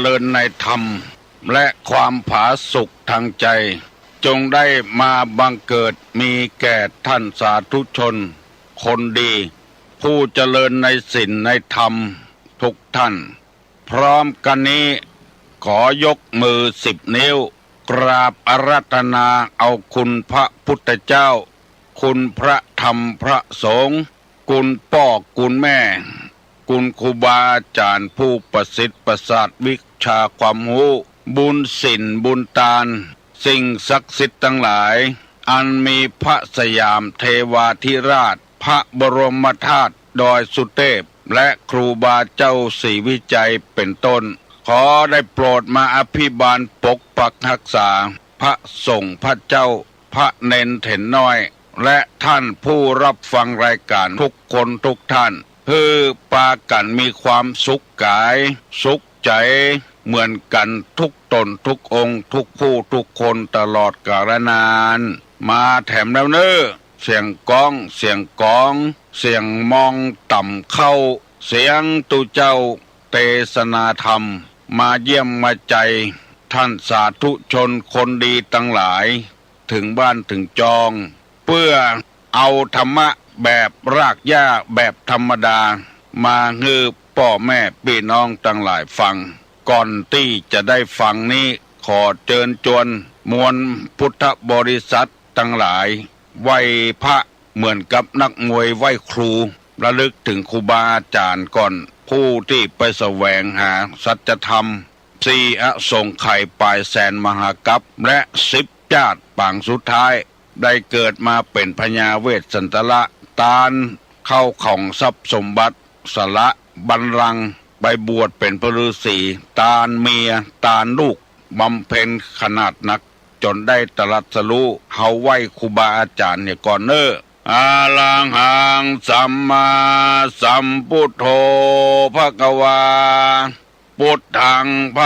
ริญในธรรมและความผาสุกทางใจจงได้มาบังเกิดมีแก่ท่านสาธุชนคนดีผู้เจริญในศีลในธรรมทุกท่านพร้อมกันนี้ขอยกมือ10 นิ้วกราบอาราธนาเอาคุณพระพุทธเจ้าคุณพระธรรมพระสงฆ์คุณพ่อคุณแม่คุณครูบาอาจารย์ผู้ประสิทธิ์ประสาทวิชาความรู้บุญศีลบุญทานสิ่งศักดิ์สิทธิ์ทั้งหลายอันมีพระสยามเทวาธิราชพระบรมธาตุดอยสุเทพและครูบาเจ้าศรีวิจัยเป็นต้นขอได้โปรดมาอภิบาลปกปักรักษาพระสงฆ์พระเจ้าพระเนนเถนน้อยและท่านผู้รับฟังรายการทุกคนทุกท่านเพื่อปากันมีความสุขกายสุขใจเหมือนกันทุกตนทุกองค์ทุกผู้ทุกคนตลอดกาลนานมาแถมแล้วเนอเสียงก้องเสียงกองเสียงมองต่ำเข้าเสียงตุเจ้าเทศนาธรรมมาเยี่ยมมาใจท่านสาธุชนคนดีตั้งหลายถึงบ้านถึงจองเพื่อเอาธรรมะแบบรากหญ้าแบบธรรมดามาฮือพ่อแม่พี่น้องตั้งหลายฟังก่อนที่จะได้ฟังนี้ขอเชิญชวนมวลพุทธบริษัททั้งหลายไหว้พระเหมือนกับนักมวยไหว้ครูระลึกถึงครูบาอาจารย์ก่อนผู้ที่ไปแสวงหาสัจธรรม4 อสงไขยปลายแสนมหากัปและ10 ชาติปางสุดท้ายได้เกิดมาเป็นพญาเวสสันตละตาลเข้าของทรัพย์สมบัติสละบัลลังก์ไปบวชเป็นพระฤาษีตาลเมียตาลลูกบำเพ็ญขนาดนักจนได้ตรัสรู้เฮาไหว้ครูบาอาจารย์เนี่ยก่อนเนออาลังหังสัมมาสัมพุทโธภควาพุทธังภ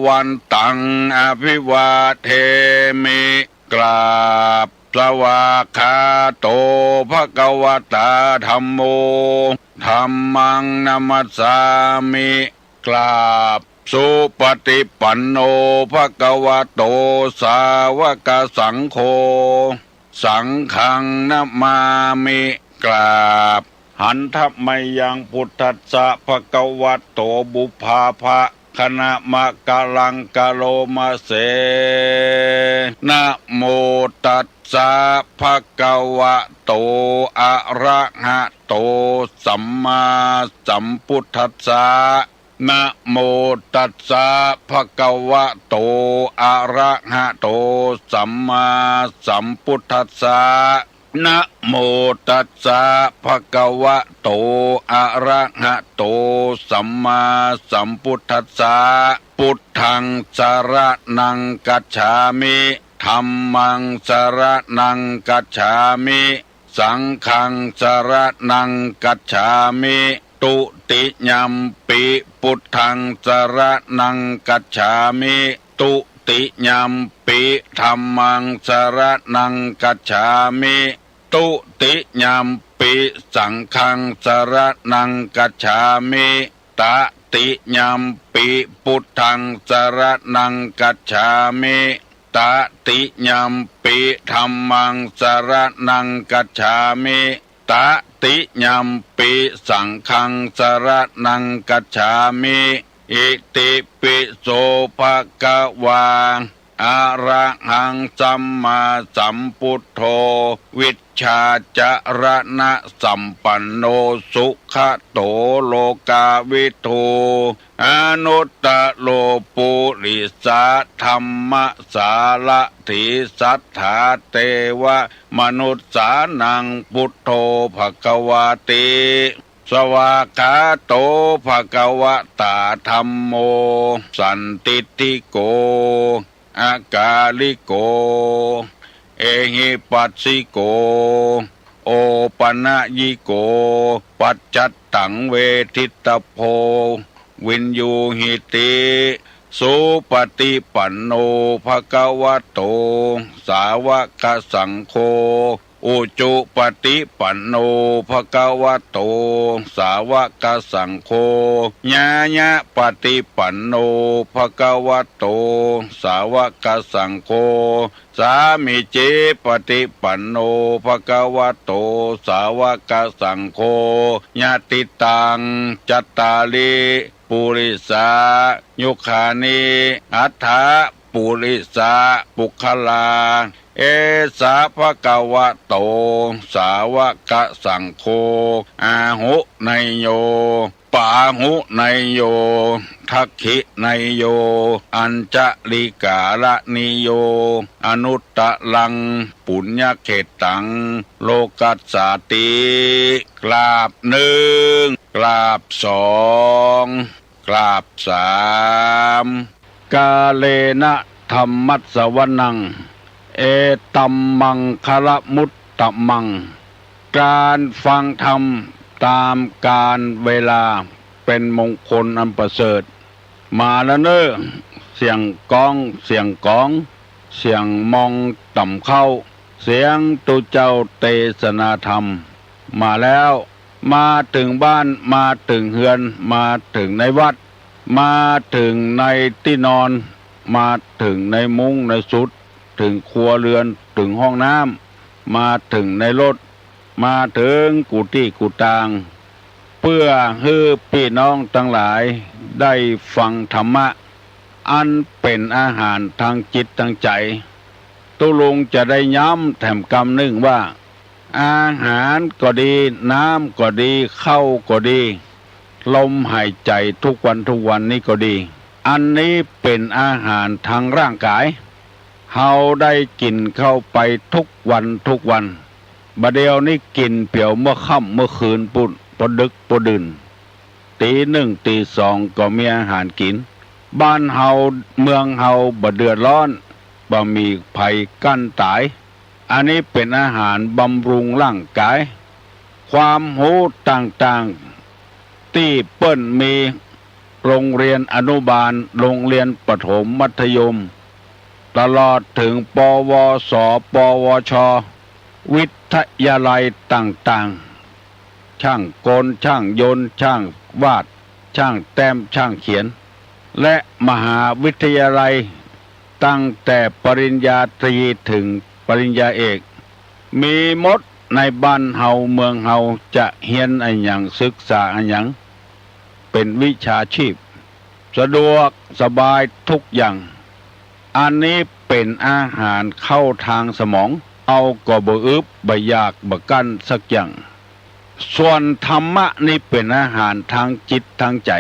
วันตังอภิวาเทมิกราบสวากขาโตภควตาธัมโมธัมมังนัมสสามิกราบสุปฏิปันโนภควโตสาวกสังโฆสังฆังนะมามิกราบหันทัพไมยังพุทธัสสะภควโตบุพาภะคณะมะกะลังกะโลมาเสนะโมตัสสะภะคะวะโตอะระหะโตสัมมาสัมพุทธัสสะนะโมตัสสะภะคะวะโตอะระหะโตสัมมาสัมพุทธัสสะนะโมตัสสะภะคะวะโตอะระหะโตสัมมาสัมพุทธัสสะพุทธังสรณังกัจฉามิธัมมังสรณังกัจฉามิสังฆังสรณังกัจฉามิตุติยัมปิพุทธังสรณังกัจฉามิตุติยัมปิธัมมังสรณังกัจฉามิตุติยัมปิสังฆังสรณังกัจฉามิตติยัมปิพุทธังสรณังกัจฉามิตติยัมปิธัมมังสรณังกัจฉามิตติยัมปิสังฆังสรณังกัจฉามิอิติปิโสภะคะวาอะระหังสัมมาสัมพุทโธวิชชาจรณะสัมปันโนสุขโตโลกาวิทูอนุตตโลปุริสาธรรมสารถิสัทธาเทวมนุษสานังพุทโธภควาติสวากขาโตภควตาธัมโมสันติติโกอากาลิโกเอหิปัสสิโกโอปนะยิโกปัจจัตตังเวทิตโพวินยูหิติสุปฏิปันโนภควโตสาวกสังโฆ อุจุปฏิปันโนภะคะวะโตสาวกสังโฆญาญะปฏิปันโนภะคะวะโตสาวกสังโฆสามิจิปฏิปันโนภะคะวะโตสาวกสังโฆญาติตังจัตตาลิปุริสายุคานิอัฏฐปุริสาปุคลาเอสาภะคะวะโตสาวกสังโฆอาหุไนโยปาหุไนโยทักขิไนโยอัญจลิกาละนิโยอนุตตะลังปุญญเขตังโลกัสสาติกราบหนึ่งกราบสองกราบสามกาเลนะธรรมัสสวนังเอตัมมังคละมุตตมังการฟังธรรมตามการเวลาเป็นมงคลอันประเสริฐมาแล้วเนอะเสียงก้องเสียงก้องเสียงมองต่ำเข้าเสียงตุเจ้าเทศนาธรรมมาแล้วมาถึงบ้านมาถึงเฮือนมาถึงในวัดมาถึงในที่นอนมาถึงในมุ้งในสุดถึงครัวเรือนถึงห้องน้ำมาถึงในรถมาถึงกุฏิกุฏางเพื่อให้พี่น้องทั้งหลายได้ฟังธรรมะอันเป็นอาหารทางจิตทางใจตุลุงจะได้ย้ำแถมคำหนึ่งว่าอาหารก็ดีน้ำก็ดีข้าวก็ดีลมหายใจทุกวันนี้ก็ดีอันนี้เป็นอาหารทางร่างกายเฮาได้กินเข้าไปทุกวันบัดเดียวนี้กินเปี่ยวเมื่อค่ำเมื่อคืนปุ่นพอดึกพอดื่นตีหนึ่งตีสองก็มีอาหารกินบ้านเฮาเมืองเฮาบ่เดือดร้อนบ่มีภัยกั้นตายอันนี้เป็นอาหารบำรุงร่างกายความรู้ต่างๆที่เปิ้นมีโรงเรียนอนุบาลโรงเรียนประถมมัธยมตลอดถึงปวสปวชวิทยาลัยต่างๆช่างกลช่างยนต์ช่างวาดช่างแต้มช่างเขียนและมหาวิทยาลัยตั้งแต่ปริญญาตรีถึงปริญญาเอกมีหมดในบ้านเฮาเมืองเฮาจะเรียนอันหยังศึกษาอันหยังเป็นวิชาชีพสะดวกสบายทุกอย่างอันนี้เป็นอาหารเข้าทางสมองเอาก็บ่อึบบ่อยากบ่กั้นสักอย่างส่วนธรรมะนี่เป็นอาหารทางจิตทางใจ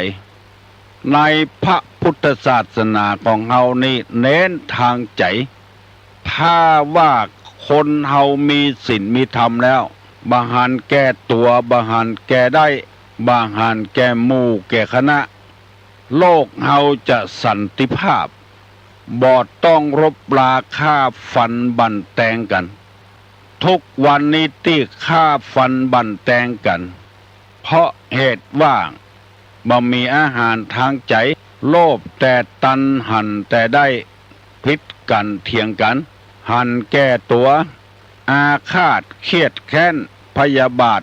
ในพระพุทธศาสนาของเฮานี่เน้นทางใจถ้าว่าคนเฮามีศีลมีธรรมแล้วบาหารแก้ตัวบาหารแก้ได้บาหารแก้หมู่แก้คณะโลกเฮาจะสันติภาพบ่ต้องรบราฆ่าฟันบั่นแตงกันทุกวันนี้ที่ฆ่าฟันบั่นแตงกันเพราะเหตุว่าบ่มีอาหารทางใจโลภแต่ตัณหันแต่ได้พิษกันเถียงกันหันแก้ตัวอาฆาตเครียดแค้นพยาบาท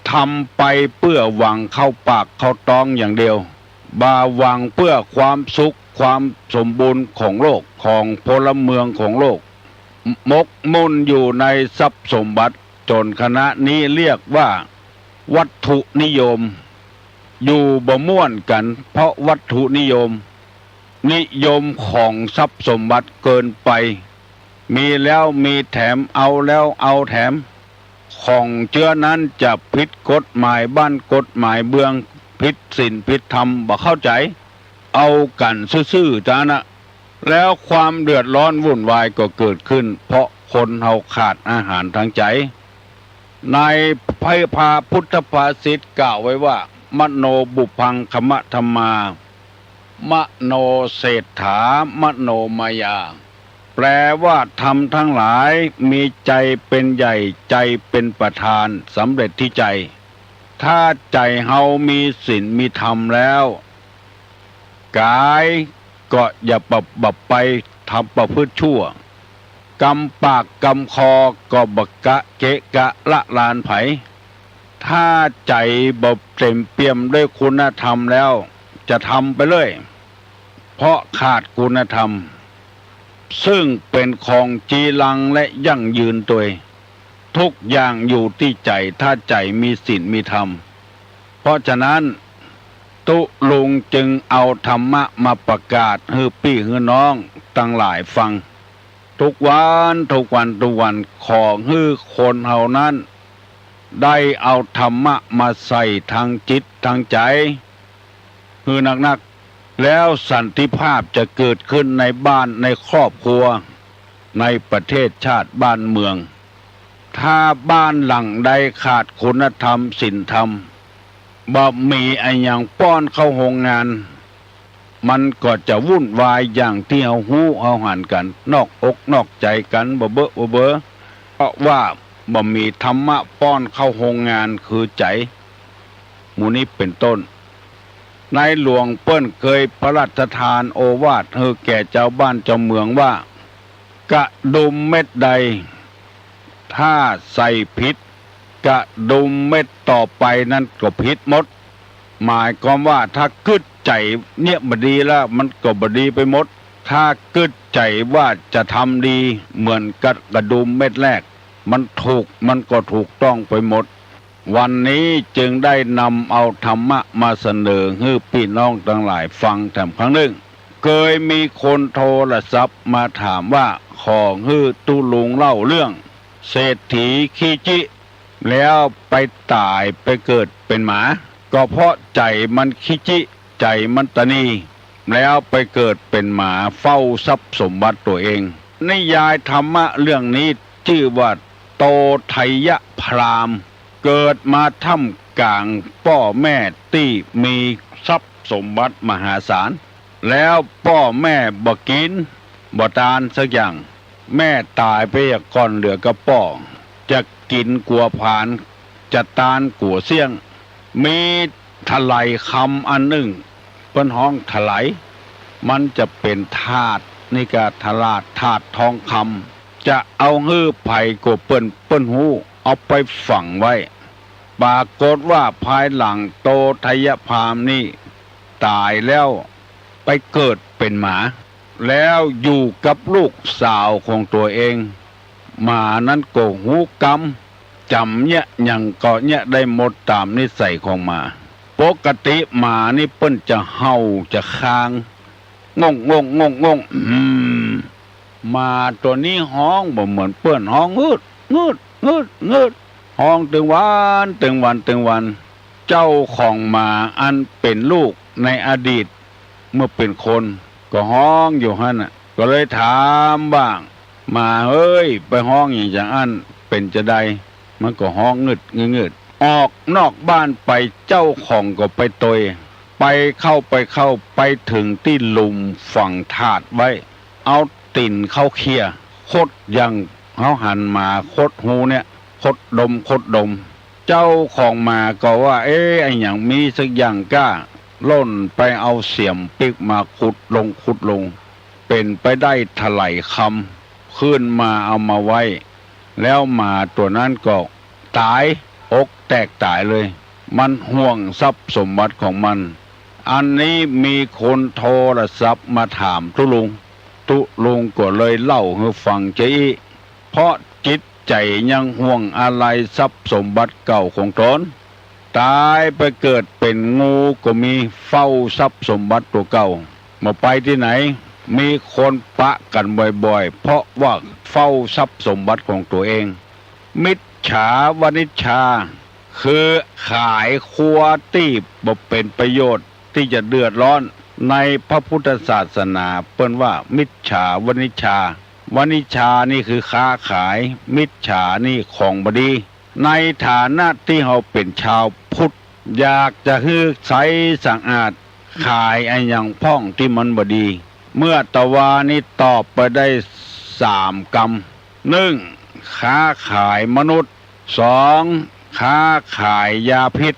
ทำไปเพื่อหวังเข้าปากเข้าท้องอย่างเดียวบ่หวังเพื่อความสุขความสมบูรณ์ของโลกของพลเมืองของโลกมกมุ่นอยู่ในทรัพย์สมบัติจนคณะนี้เรียกว่าวัตถุนิยมอยู่บ่ม่วนกันเพราะวัตถุนิยมนิยมของทรัพย์สมบัติเกินไปมีแล้วมีแถมเอาแล้วเอาแถมของเชื้อนั้นจะผิดกฎหมายบ้านกฎหมายเบืองผิดศีลผิดธรรมบ่เข้าใจเอากันซื่อๆจ้านะแล้วความเดือดร้อนวุ่นวายก็เกิดขึ้นเพราะคนเฮาขาดอาหารทางใจในพระพุทธภาษิตกล่าวไว้ว่ามโนบุพังคมะธรรมามโนเศรษฐามโนมายาแปลว่าธรรมทั้งหลายมีใจเป็นใหญ่ใจเป็นประธานสำเร็จที่ใจถ้าใจเฮามีศีลมีธรรมแล้วกายก็อย่าบับไปทำประพฤติชั่ว กำปากกำคอก็บกะเกะกะละลานไผถ้าใจบ่เต็มเปี่ยมด้วยคุณธรรมแล้วจะทำไปเลยเพราะขาดคุณธรรมซึ่งเป็นของจีรังและยั่งยืนตัวทุกอย่างอยู่ที่ใจถ้าใจมีศีลมีธรรมเพราะฉะนั้นตุลุงจึงเอาธรรมะมาประกาศให้พี่ให้น้องตั้งหลายฟังทุกวันขอให้คนเฮานั้นได้เอาธรรมะมาใส่ทางจิตทางใจคือหนักๆแล้วสันติภาพจะเกิดขึ้นในบ้านในครอบครัวในประเทศชาติบ้านเมืองถ้าบ้านหลังใดขาดคุณธรรมศีลธรรมบ่มีไอ้อย่างป้อนเข้าโรงงานมันก็จะวุ่นวายอย่างที่เอาหูเอาหันกันนอกอกนอกใจกันบ่เบ้อเพราะว่าบ่มีธรรมะป้อนเข้าโรงงานคือใจหมู่นี้เป็นต้นนายหลวงเปิ้นเคยพระราชทานโอวาทให้แก่เจ้าบ้านเจ้าเมืองว่ากระดุมเม็ดใดถ้าใส่ผิดกระดุมเม็ดต่อไปนั้นก็ผิดหมดหมายความว่าถ้ากึดใจเนี่ยบดีแล้วมันก็บดีไปหมดถ้ากึดใจว่าจะทำดีเหมือนกับกระดุมเม็ดแรกมันถูกมันก็ถูกต้องไปหมดวันนี้จึงได้นำเอาธรรมะมาเสนอให้พี่น้องทั้งหลายฟังแถมครั้งหนึ่งเคยมีคนโทรศัพท์มาถามว่าขอให้ตุลุงเล่าเรื่องเศรษฐีขี้จิแล้วไปตายไปเกิดเป็นหมาก็เพราะใจมันขี้จิใจมันตนีแล้วไปเกิดเป็นหมาเฝ้าทรัพย์สมบัติตัวเองนิยายธรรมะเรื่องนี้ชื่อว่าโตไทยพราหมณ์เกิดมาท่ามกลางพ่อแม่ที่มีทรัพย์สมบัติมหาศาลแล้วพ่อแม่บ่กินบ่ทานสักอย่างแม่ตายไปก่อนเหลือกับพ่อจะกินกัวผานจะตานกัวเสี่ยงมีถลายคำอันหนึ่งเปิ้นห้องถลายมันจะเป็นธาตุนี่ก็ถลาดธาตุทองคำจะเอาฮื้อไผ่กัวเปิ้นหูเอาไปฝังไว้ปรากฏว่าภายหลังโตไทยพราหมณ์นี่ตายแล้วไปเกิดเป็นหมาแล้วอยู่กับลูกสาวของตัวเองหมานั้นก็หูกำจำเนี่ยยังก็เนี่ยได้หมดตามนิสัยของหมาปกติหมานี่เปิ้นจะเห่าจะคางงงหมาตัวนี้ห้องบ่เหมือนเปิ้นห้องงืดห้องตึงวันเจ้าของหมาอันเป็นลูกในอดีตเมื่อเป็นคนก็ห้องอยู่หั่นน่ะก็เลยถามบ้างมาเฮ้ยไปห้องอย่างจังอันเป็นจะใดมันก็ห้องงึดออกนอกบ้านไปเจ้าของก็ไปตยไปเข้าไปถึงที่หลุมฝังถาดไว้เอาติ่นเข้าเคลียคดยังเขาหันมาคดหูเนี่ยคดดมเจ้าของมาก็ว่าไอ้อย่างมีสักอย่างกล้าล่นไปเอาเสียมปิกมาขุดลงเป็นไปได้ถลายคำขึ้นมาเอามาไว้แล้วหมาตัวนั้นก็ตายอกแตกตายเลยมันห่วงทรัพย์สมบัติของมันอันนี้มีคนโทรศัพท์มาถามตุลุงก็เลยเล่าให้ฟังใจเพราะจิตใจยังห่วงอะไรทรัพย์สมบัติเก่าของตนตายไปเกิดเป็นงูก็มีเฝ้าทรัพย์สมบัติตัวเก่ามาไปที่ไหนมีคนปะกันบ่อยๆเพราะว่าเฝ้าทรัพย์สมบัติของตัวเองมิจฉาวณิชชาคือขายครัวที่บ่เป็นประโยชน์ที่จะเดือดร้อนในพระพุทธศาสนาเปิ้นว่ามิจฉาวณิชชาวณิชชานี่คือค้าขายมิจฉานี่ของบดีในฐานะที่เราเป็นชาวพุทธอยากจะให้ใสสะอาดขายไอ้อย่างพ่องที่มันบดีเมื่อตะวานี่ตอบไปได้3 กรรม 1. ค้าขายมนุษย์ 2. ค้าขายยาพิษ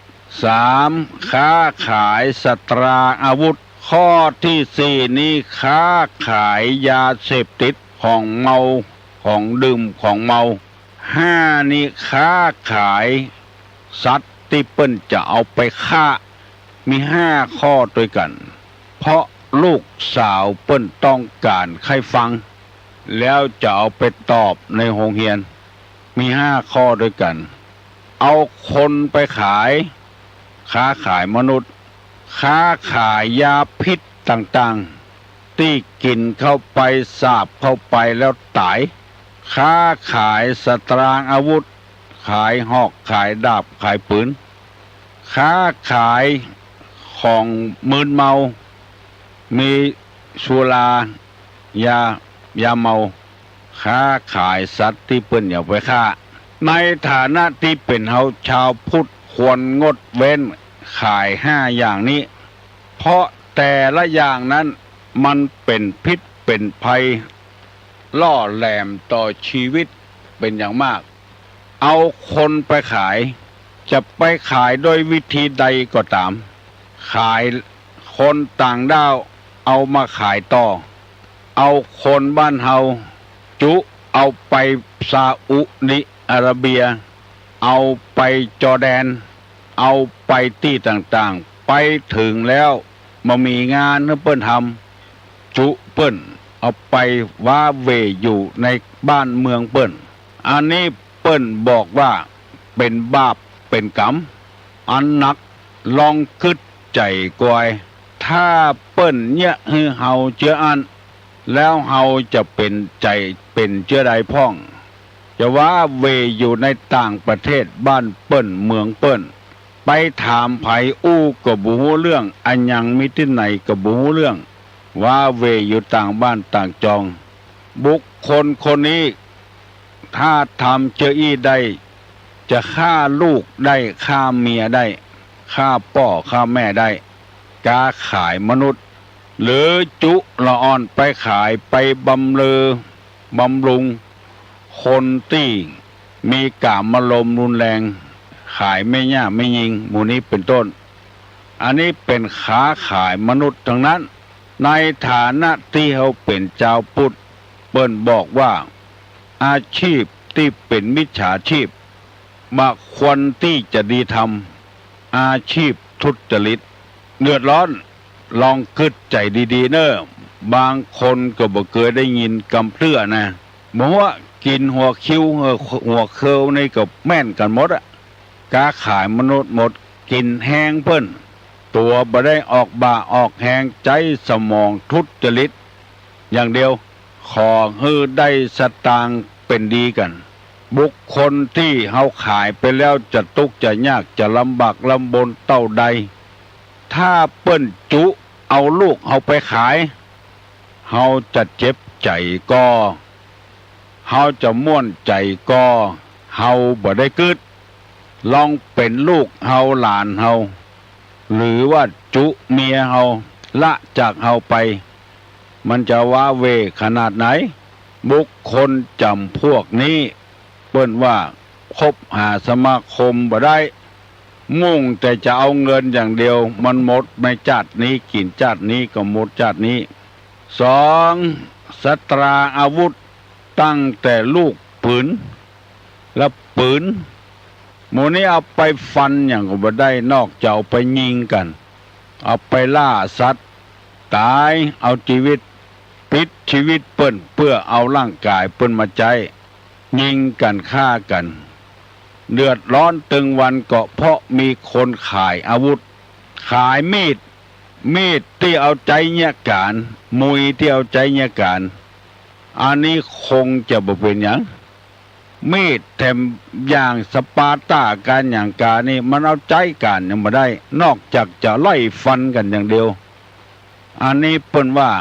3. ค้าขายสัตราอาวุธข้อที่ 4นี้ค้าขายยาเสพติดของเมา ของดื่มของเมาห้านี้ค้าขายสัตว์ที่เปิ้นจะเอาไปฆ่ามีห้าข้อด้วยกัน เพราะลูกสาวเปิ้นต้องการให้ฟังแล้วจะเอาไปตอบในโรงเรียนมีห้าข้อด้วยกันเอาคนไปขายค้าขายมนุษย์ค้าขายยาพิษต่างๆที่กินเข้าไปสาบเข้าไปแล้วตายค้าขายสตรางอาวุธขายหอกขายดาบขายปืนค้าขายของมึนเมามีสุรายาเมาค้าขายสัตว์ที่เปิ้นอย่าไปฆ่าในฐานะที่เป็นเฮาชาวพุทธควรงดเว้นขายห้าอย่างนี้เพราะแต่ละอย่างนั้นมันเป็นพิษเป็นภัยล่อแหลมต่อชีวิตเป็นอย่างมากเอาคนไปขายจะไปขายด้วยวิธีใดก็ตามขายคนต่างด้าวเอามาขายต่อเอาคนบ้านเฮาจุเอาไปซาอุดิอาระเบียเอาไปจอร์แดนเอาไปที่ต่างๆไปถึงแล้วมามีงานเปิ้นทำจุเปิ้นเอาไปว้าเวอยู่ในบ้านเมืองเปิ้นอันนี้เปิ้นบอกว่าเป็นบาปเป็นกรรมอันหนักลองคิดใจกวยถ้าเปิ้นเนี่ยให้เฮาเชื่ออันแล้วเฮาจะเป็นใจเป็นเชื่อใดพ่องจะว่าเวอยู่ในต่างประเทศบ้านเปิ้นเมืองเปิ้นไปถามไผอู้ก็บ่ฮู้เรื่องอันยังมีที่ไหนก็บ่ฮู้เรื่องว่าเวอยู่ต่างบ้านต่างจองบุคคลคนนี้ถ้าทำเจออี้ได้จะฆ่าลูกได้ฆ่าเมียได้ฆ่าพ่อฆ่าแม่ได้กาขายมนุษย์หรือจุละอ่อนไปขายไปบำรุงคนที่มีกามารมณ์รุนแรงขายไม่ย่าไม่ยิงหมู่นี้เป็นต้นอันนี้เป็นค้าขายมนุษย์ทั้งนั้นในฐานะที่เขาเป็นเจ้าพุทธเปิ้นบอกว่าอาชีพที่เป็นมิจฉาชีพมาควรที่จะดีทำอาชีพทุจริตเดือดร้อนลองคิดใจดีๆเนอะบางคนก็บ่เคยได้ยินกำเพื่อนะบอกว่ากินหัวคิ้วหัวเคิวนี่ก็แม่นกันหมดอะกาขายมนุษย์หมดกินแห้งเพิ่นตัวบ่ได้ออกบ่าออกแหงใจสมองทุจริตอย่างเดียวขอฮื้อได้สตางค์เป็นดีกันบุคคลที่เฮาขายไปแล้วจะทุกข์จะยากจะลำบากลำบนเต้าใดถ้าเปิ้นจุเอาลูกเฮาไปขายเฮาจะเจ็บใจก็เฮาจะม่วนใจก็เฮาบ่ได้กึดลองเป็นลูกเฮาหลานเฮาหรือว่าจุเมียเฮาละจากเฮาไปมันจะว้าเวขนาดไหนบุคคลจำพวกนี้เปิ้นว่าคบหาสมาคมบ่ได้มุ่งแต่จะเอาเงินอย่างเดียวมันหมดในชาตินี้กินชาตินี้ก็หมดชาตินี้สองสตราอาวุธตั้งแต่ลูกปืนและปืนหมู่นี้เอาไปฟันอย่างก็บ่ได้นอกจากเอาไปยิงกันเอาไปล่าสัตว์ตายเอาชีวิตปิดชีวิตเปิ้นเพื่อเอาร่างกายเปิ้นมาใจยิงกันฆ่ากันเดือดร้อนตึงวันก็เพราะมีคนขายอาวุธขายมีดที่เอาใจเนี่ยการมุยที่เอาใจเนี่ยการอันนี้คงจะบ่เป็นหยังมีดแถมอย่างสปาร์ตาการอย่างกานี่มันเอาใจกันยังบ่ได้นอกจากจะไล่ฟันกันอย่างเดียวอันนี้เปิ้นว่า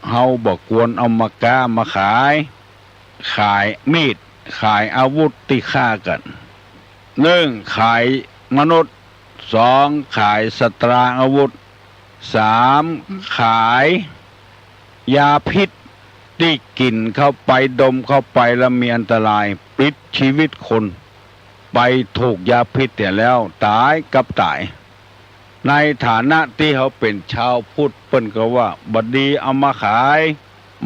เฮาบ่ควรเอามาก้ามาขายมีดขายอาวุธที่ฆ่ากันหนึ่งขายมนุษย์สองขายสตรางอาวุธสามขายยาพิษที่กินเข้าไปดมเข้าไปแล้วมีอันตรายปิดชีวิตคนไปถูกยาพิษเนี่ยแล้วตายกับตายในฐานะที่เขาเป็นชาวพุทธเปิ้นก็ว่าบดีเอามาขาย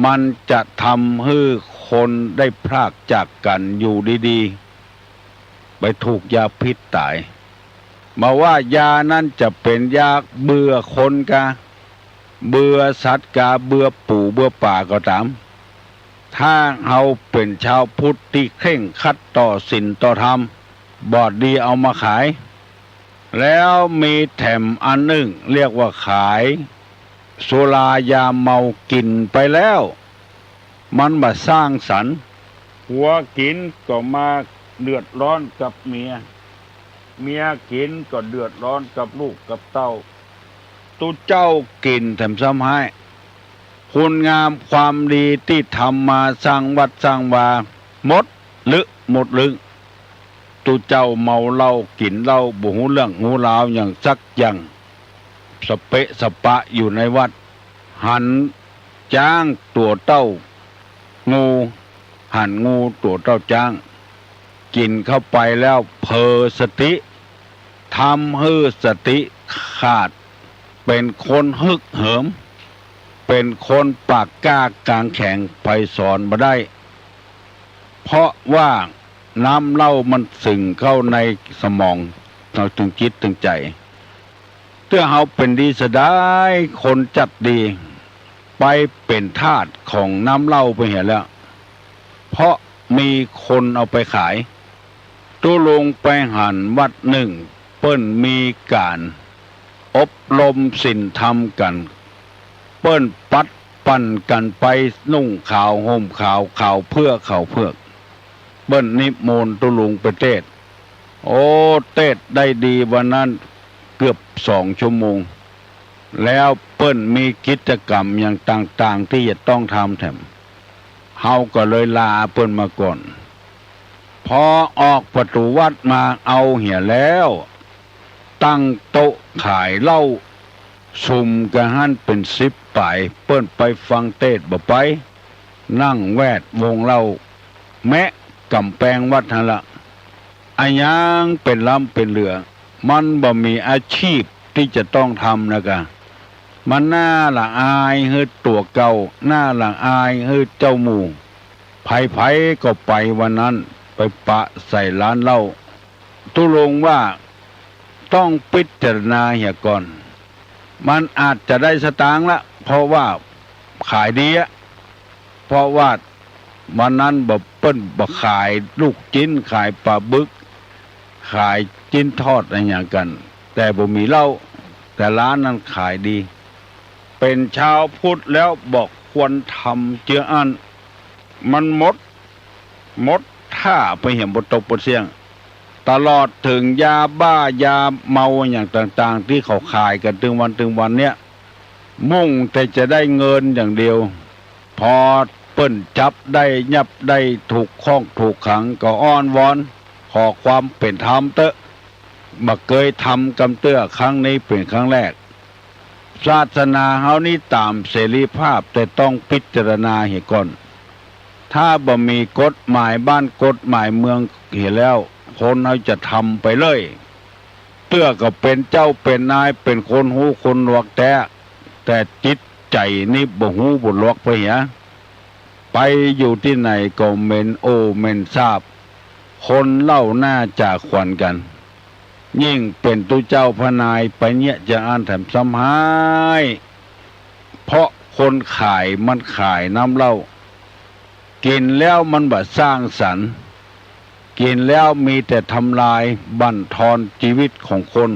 มันจะทำให้ค คนได้พรากจากกันอยู่ดีๆไปถูกยาพิษตายมาว่ายานั้นจะเป็นยาเบื่อคนกะเบื่อสัตว์กะเบื่อปู่เบื่อป่าก็ตามถ้าเราเป็นชาวพุทธที่เคร่งครัดต่อศีลต่อธรรมบอดดีเอามาขายแล้วมีแถมอันหนึ่งเรียกว่าขายสุรายาเมากินไปแล้วมันมาสร้างสรรค์หัวกินก็มาเดือดร้อนกับเมียกินก็เดือดร้อนกับลูกกับเต้าตุเจ้ากินแถมซ้ำให้คุณงามความดีที่ทำมาสร้างวัดสร้างวาหมดลึงตุเจ้าเมาเหล้ากินเหล้าบ่ฮู้เรื่องฮู้ราวอย่างสักอย่างสเปะสปะอยู่ในวัดหันจ้างตัวเต้างูหันงูตัวเต้าจ้างกินเข้าไปแล้วเพ้อสติทำให้สติขาดเป็นคนฮึกเหิมเป็นคนปากกล้ากลางแข็งไปสอนมาได้เพราะว่าน้ำเหล้ามันสึ่งเข้าในสมองเราถึงจิตถึงใจเพื่อเขาเป็นดีสดายคนจัดดีไปเป็นทาสของน้ำเหล้าไปเห็นแล้วเพราะมีคนเอาไปขายตุลงไปหันวัดหนึ่งเปิ้นมีการอบรมศีลธรรมกันเปิ้นปัดปั่นกันไปนุ่งขาวห่มขาวเพื่อเปิ้นนิมนต์ตุลุงไปเทศโอ้เทศได้ดีวันนั้นเกือบ2 ชั่วโมงแล้วเปิ้นมีกิจกรรมอย่างต่างๆที่จะต้องทำแถมเฮาก็เลยลาเปิ้นมาก่อนพอออกประตูวัดมาเอาเหี่ยแล้วตั้งโต๊ะขายเหล้าซุ่มกะหันเป็น10ป่ายเปิ้นไปฟังเทศบ่ไปนั่งแวดวงเหล้าแมะกำแพงวัดหั่นละอันยังเป็นลำเป็นเรือมันบ่มีอาชีพที่จะต้องทำนะกะมันน่าละอายเฮือตัวเก่าน่าละอายเฮือเจ้าหมู่ไผก็ไปวันนั้นไปปะใส่ร้านเหล้าตุลงว่าต้องพิจารณาเหี่ยก่อนมันอาจจะได้สตางค์ละเพราะว่าขายดีอะเพราะว่าวันนั้นบ่เปิ้นบ่ขายลูกจิ้นขายปลาบึกขายจิ้นทอดอะไรอย่างกันแต่บ่มีเหล้าแต่ร้านนั้นขายดีเป็นชาวพุทธแล้วบอกควรทำเจืออันมันหมดท่าไปเห็นบ่ตกบ่เสี่ยงตลอดถึงยาบ้ายาเมาอย่างต่างๆที่เขาขายกันถึงวันเนี้ยมุ่งแต่จะได้เงินอย่างเดียวพอเปิ้นจับได้ยับได้ถูกข้องถูกขังก็อ้อนวอนขอความเป็นธรรมเตอะบ่เคยทำกำเตื้อครั้งนี้เป็นครั้งแรกศาสนาเฮานี่ตามเสรีภาพแต่ต้องพิจารณาให้ก่อนถ้าบ่มีกฎหมายบ้านกฎหมายเมืองเห็นแล้วคนเขาจะทำไปเลยเตื้อก็เป็นเจ้าเป็นนายเป็นคนหูคนหลวกแต่จิตใจนี่บ่หูบ่หลวกไปเหียไปอยู่ที่ไหนก็เมนโอเมนทราบคนเล่าหน้าจากขวัญกันยิ่งเป็นตุเจ้าพนายไปเนี่ยจะอ่านแถมซ้ำหายเพราะคนขายมันขายน้ำเหล้ากินแล้วมันบ่สร้างสรรค์กินแล้วมีแต่ทำลายบั่นทอนชีวิตของคน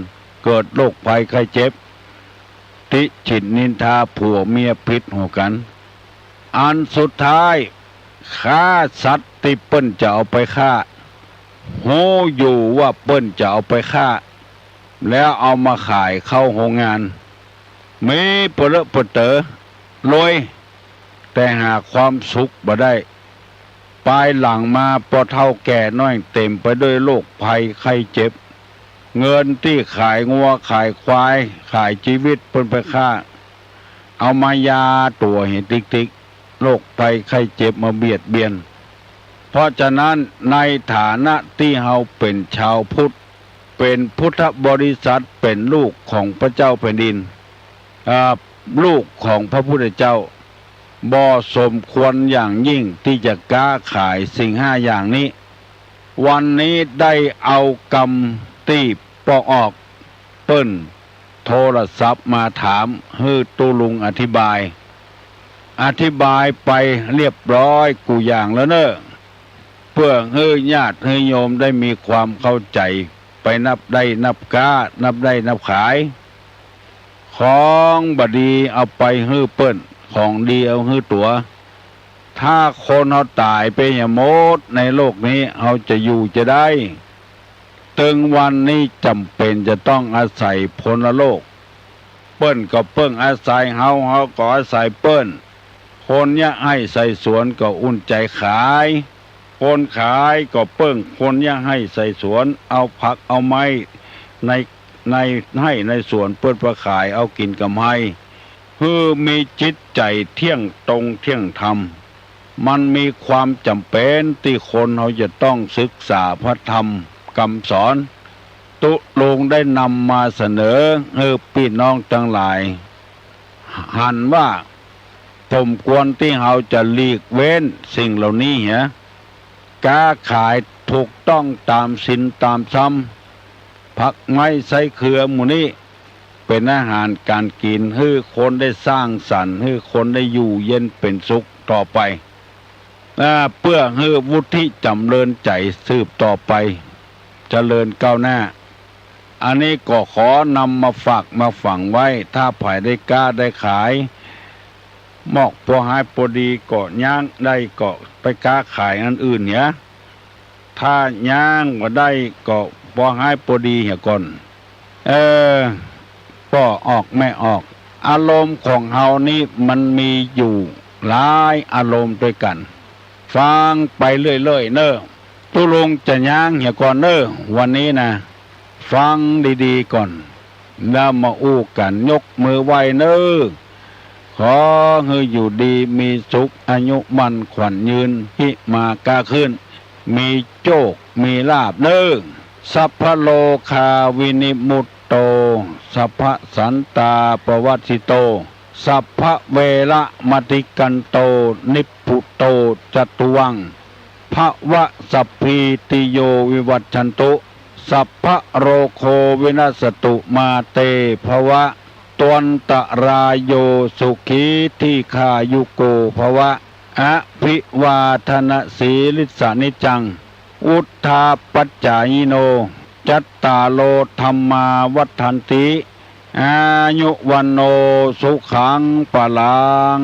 เกิดโรคภัยไข้เจ็บติฉินนินทาผัวเมียพิษหัวกันอันสุดท้ายฆ่าสัตว์ที่เปิ้นจะเอาไปฆ่าโหอยู่ว่าเปิ้นจะเอาไปฆ่าแล้วเอามาขายเข้าโรงงานมีเปรอะเปเตอรวยแต่หาความสุขบ่ได้ปลายหลังมาพอเฒ่าแก่น้อยเต็มไปด้วยโรคภัยไข้เจ็บเงินที่ขายงัวขายควายขายชีวิตเพิ่นไปฆ่าเอามายาตัวเห็นติ๊กโรคภัยไข้เจ็บมาเบียดเบียนเพราะฉะนั้นในฐานะที่เฮาเป็นชาวพุทธเป็นพุทธบริษัทเป็นลูกของพระเจ้าแผ่นดินลูกของพระพุทธเจ้า บ่สมควรอย่างยิ่งที่จะกล้าขายสิ่งห้าอย่างนี้วันนี้ได้เอากำตีปอกออกเปิ้นโทรศัพท์มาถามฮื้อตุลุงอธิบายไปเรียบร้อยกูอย่างแล้วเนอะเพื่อฮื้อญาติฮื้อโยมได้มีความเข้าใจไปนับได้นับก้านับได้นับขายของบดีเอาไปฮื้อเปิ้นของดีเอาฮื้อตัวถ้าคนเขาตายไปอย่างโมดในโลกนี้เขาจะอยู่จะได้ถึงวันนี้จำเป็นจะต้องอาศัยพลโลกเปิ้นก็เปิ้งอาศัยเฮาก็อาศัยเปิ้นคนยะให้ใส่สวนก็อุ่นใจขายคนขายก็เปิ้งคนยะให้ใส่สวนเอาผักเอาไม้ในให้ในสวนเปิ้นประขายเอากินกำไรคือมีจิตใจเที่ยงตรงเที่ยงธรรมมันมีความจำเป็นที่คนเขาจะต้องศึกษาพระธรรมคำสอนตุลงได้นำมาเสนอพี่น้องทั้งหลายหันว่าผมควรที่เขาจะหลีกเว้นสิ่งเหล่านี้เหรอการขายถูกต้องตามศีลตามธรรมผักไม้ใส่เครือหมู่นี้เป็นอาหารการกินให้คนได้สร้างสรรค์ให้คนได้อยู่เย็นเป็นสุขต่อไปเพื่อให้วุฒิจำเริญใจสืบต่อไปเจริญก้าวหน้าอันนี้ก็ขอนำมาฝากมาฝังไว้ถ้าภายได้กล้าได้ขายหมอกพอหายพอดีก็ย่างได้ก็ไปกล้าขายอันอื่นเนี่ยถ้าย่างก็ได้ก็พอหายพอดีเหี่ยก่อนก็ออกไม่ออกอารมณ์ของเฮานี่มันมีอยู่หลายอารมณ์ด้วยกันฟังไปเรื่อยๆเนอะตุลงจะย่างเหี่ยก่อนเนอะวันนี้นะฟังดีๆก่อนแล้วมาอู้กันยกมือไหวเนอะขอให้อยู่ดีมีสุขอายุมันขวัญยืนหิมากาขึ้นมีโชคมีลาภเนอะสัพพโลคาวินิมุตโตสัพพสันตาปวัตสิโตสัพพเวระมติกันโตนิพพุโตจตุวังภวะสัพพิติโยวิวัชชันตุสัพพโรโควินาสตุมาเตภวะตวันตรายโยสุขีที่ขายุโกภวะอภิวาทนาสีลิสานิจังอุทธาปัจจายโนจัตตาโลธรรมาวัฏันติอายุวันโนสุขังปะลัง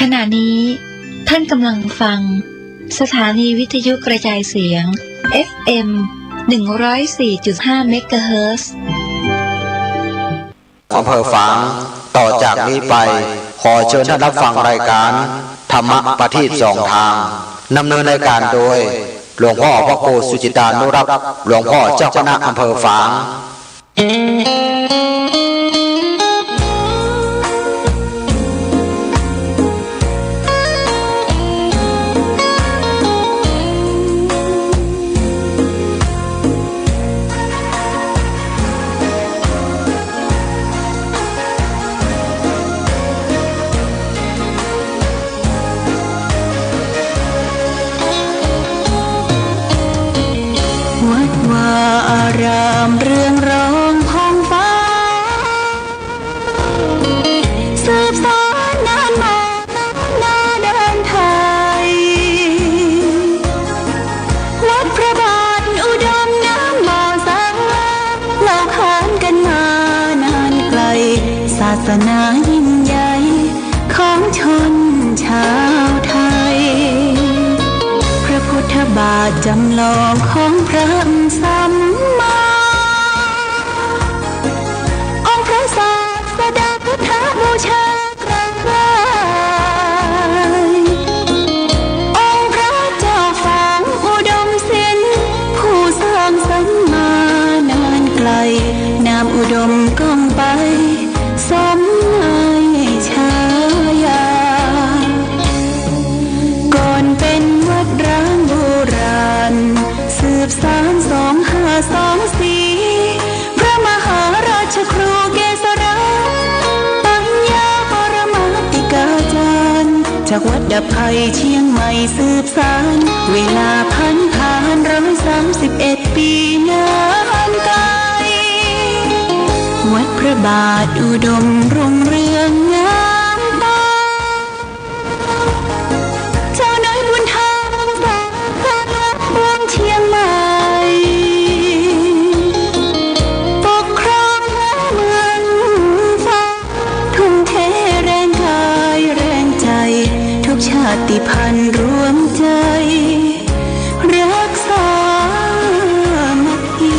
ขณะนี้ท่านกำลังฟังสถานีวิทยุกระจายเสียง FM 104.5 เมกะเฮิรตซ์อำเภอฝางต่อจากนี้ไปขอเชิญท่านรับฟังรายการธรรมประทีปสองทางดำเนินรายการโดยหลวงพ่อพระโกสุจิตานุรักษ์หลวงพ่อเจ้าคณะอำเภอฝางอารามเรืองรองท้องฟ้าสืบสานนานมานาเดินไทยวัดพระบาทอุดมน้ำบ่อสังเล่าขานกันมานานไกลศาสนายิ่งใหญ่ของชนชาวไทยพระพุทธบาทจำลองของพระสัมมา จากวัดดับภัยเชียงใหม่สืบสานเวลาผ่าน131 ปีนานไกลวัดพระบาทอุดมรุ่งเรืองงามตาเจ้าน้อยบุญธรรมสร้างเมืองเชียงใหม่ปกครองเมืองฟ้าทุ่มเทแรงกายแรงใจทุกชาติพันธุ์รวมใจรักษามัคคี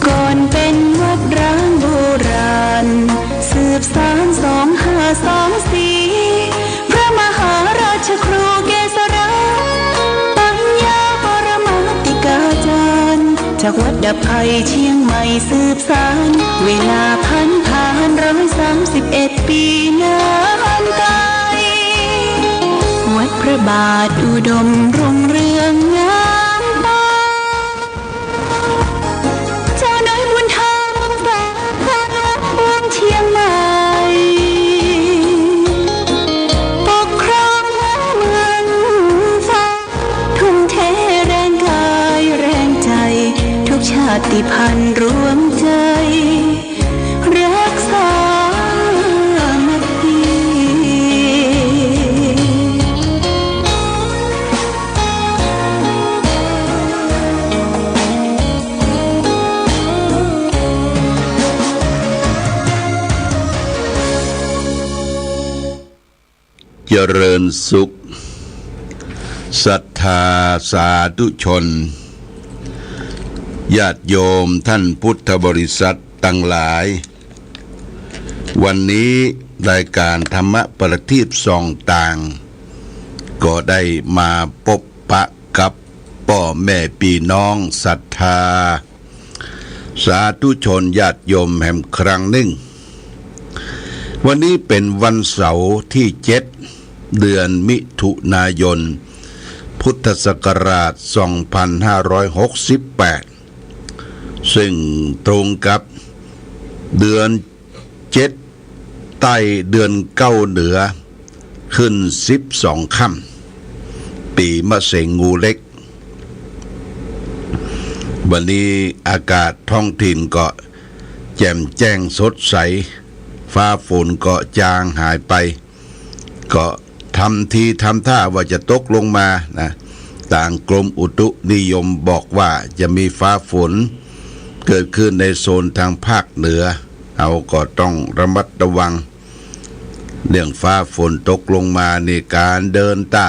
ก่อนเป็นวัดร้างโบราณสืบสาน2524พระมหาราชครูเกษราปัญญาปรมาติกาจารย์จากวัดดับภัยเชียงใหม่สืบสานเวลาผ่าน131 ปีนานไกลวัดพระบาทอุดมรุ่งเรืองงามตาเจ้าน้อยบุญธรรมสร้างเมืองเชียงใหม่ปกครองเมืองฟ้าทุ่มเทแรงกายแรงใจทุกชาติพันธุ์รวมใจรักษามัคคี เจริญสุขศรัทธาสาธุชนญาติโยมท่านพุทธบริษัททั้งหลาย วันนี้รายการธรรมประทีปส่องต่าง ก็ได้มาพบปะกับพ่อแม่พี่น้องศรัทธาสาธุชนญาติโยมแห่งครั้งหนึ่ง วันนี้เป็นวันเสาร์ที่7เดือนมิถุนายนพุทธศักราช2568ซึ่งตรงกับเดือน7ใต้เดือน9เหนือขึ้น12ค่ำปีมะเสงงูเล็กวันนี้อากาศท้องถิ่นก็แจ่มแจ้งสดใสฟ้าฝนก็จางหายไปก็ทำทีทำท่าว่าจะตกลงมานะต่างกรมอุตุนิยมบอกว่าจะมีฟ้าฝนเกิดขึ้นในโซนทางภาคเหนือเราก็ต้องระมัดระวังเรื่องฟ้าฝนตกลงมาในการเดินต้า